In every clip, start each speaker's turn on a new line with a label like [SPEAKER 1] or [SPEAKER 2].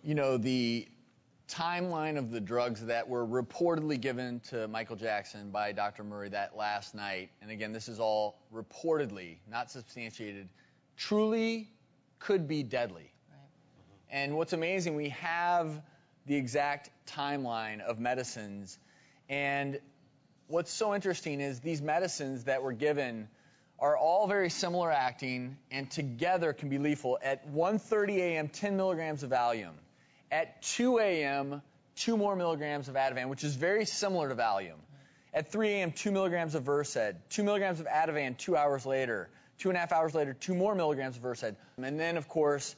[SPEAKER 1] the timeline of the drugs that were reportedly given to Michael Jackson by Dr. Murray that last night, and again, this is all reportedly, not substantiated, truly could be deadly.
[SPEAKER 2] Right.
[SPEAKER 1] And what's amazing, we have the exact timeline of medicines, and what's so interesting is these medicines that were given are all very similar acting and together can be lethal. At 1:30 a.m., 10 milligrams of Valium. At 2 a.m., 2 more milligrams of Ativan, which is very similar to Valium. At 3 a.m., 2 milligrams of Versed. 2 milligrams of Ativan 2 hours later. 2.5 hours later, 2 more milligrams of Versed. And then, of course,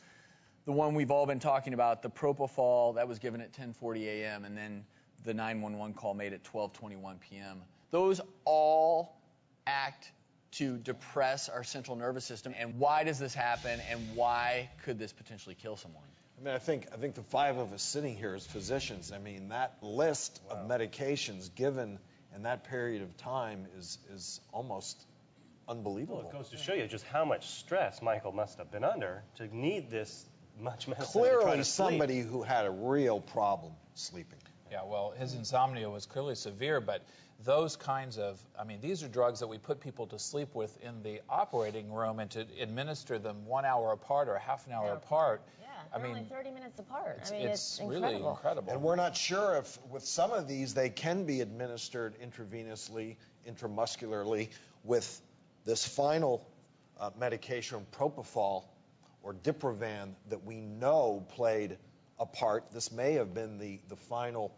[SPEAKER 1] the one we've all been talking about, the propofol that was given at 10:40 a.m. and then the 911 call made at 12:21 p.m. Those all act to depress our central nervous system. And why does this happen, and why could this potentially kill someone?
[SPEAKER 3] I mean, I think the five of us sitting here as physicians, I mean, that list of medications given in that period of time is almost unbelievable.
[SPEAKER 4] Well, it goes to show you just how much stress Michael must have been under to need this much medicine.
[SPEAKER 3] Clearly somebody who had a real problem sleeping.
[SPEAKER 5] Yeah, well, his insomnia was clearly severe, but those kinds of, these are drugs that we put people to sleep with in the operating room, and to administer them 1 hour apart or half an hour apart.
[SPEAKER 2] Yeah, they're only 30 minutes apart.
[SPEAKER 5] It's
[SPEAKER 2] incredible.
[SPEAKER 5] really incredible.
[SPEAKER 3] And we're not sure if with some of these they can be administered intravenously, intramuscularly, with this final medication, propofol or Diprovan, that we know played a part. This may have been the final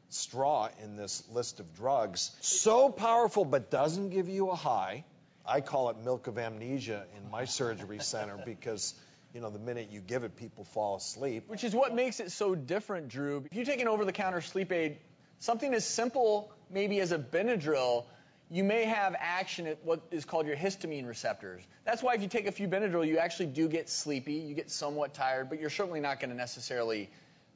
[SPEAKER 3] straw in this list of drugs. So powerful, but doesn't give you a high. I call it milk of amnesia in my surgery center because, the minute you give it, people fall asleep.
[SPEAKER 1] Which is what makes it so different, Drew. If you take an over-the-counter sleep aid, something as simple maybe as a Benadryl, you may have action at what is called your histamine receptors. That's why if you take a few Benadryl, you actually do get sleepy, you get somewhat tired, but you're certainly not going to necessarily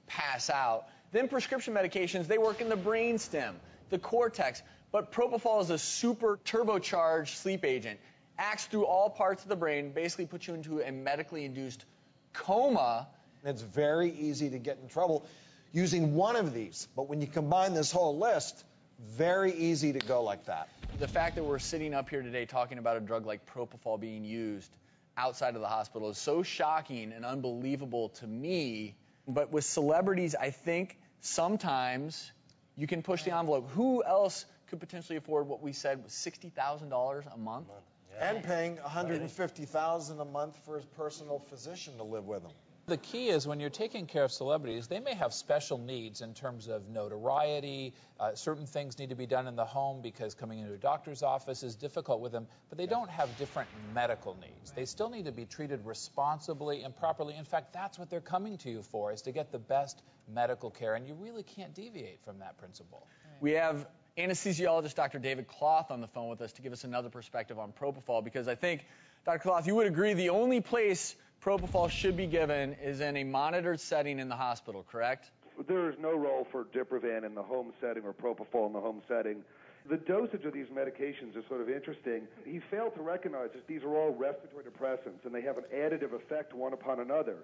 [SPEAKER 1] pass out. Then prescription medications, they work in the brainstem, the cortex, but propofol is a super turbocharged sleep agent. Acts through all parts of the brain, basically puts you into a medically induced coma.
[SPEAKER 3] It's very easy to get in trouble using one of these, but when you combine this whole list, very easy to go like that.
[SPEAKER 1] The fact that we're sitting up here today talking about a drug like propofol being used outside of the hospital is so shocking and unbelievable to me. But with celebrities, I think sometimes you can push the envelope. Who else could potentially afford what we said was $60,000 a month?
[SPEAKER 3] Yeah. And paying $150,000 a month for his personal physician to live with him.
[SPEAKER 5] The key is when you're taking care of celebrities, they may have special needs in terms of notoriety. Certain things need to be done in the home because coming into a doctor's office is difficult with them, but they don't have different medical needs. They still need to be treated responsibly and properly. In fact, that's what they're coming to you for, is to get the best medical care, and you really can't deviate from that principle.
[SPEAKER 1] We have anesthesiologist Dr. David Cloth on the phone with us to give us another perspective on propofol, because I think, Dr. Cloth, you would agree the only place propofol should be given is in a monitored setting in the hospital, correct?
[SPEAKER 6] There is no role for Diprovan in the home setting or propofol in the home setting. The dosage of these medications is sort of interesting. He failed to recognize that these are all respiratory depressants, and they have an additive effect one upon another.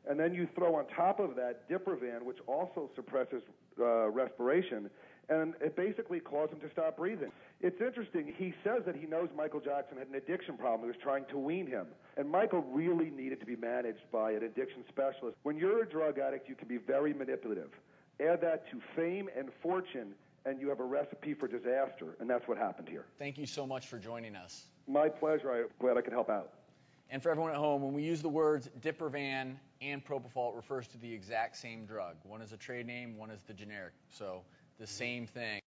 [SPEAKER 6] And then you throw on top of that Diprovan, which also suppresses respiration, and it basically caused him to stop breathing. It's interesting. He says that he knows Michael Jackson had an addiction problem. He was trying to wean him. And Michael really needed to be managed by an addiction specialist. When you're a drug addict, you can be very manipulative. Add that to fame and fortune, and you have a recipe for disaster, and that's what happened here.
[SPEAKER 1] Thank you so much for joining us.
[SPEAKER 6] My pleasure. I'm glad I could help out.
[SPEAKER 1] And for everyone at home, when we use the words Diprovan and propofol, it refers to the exact same drug. One is a trade name, one is the generic. So the same thing.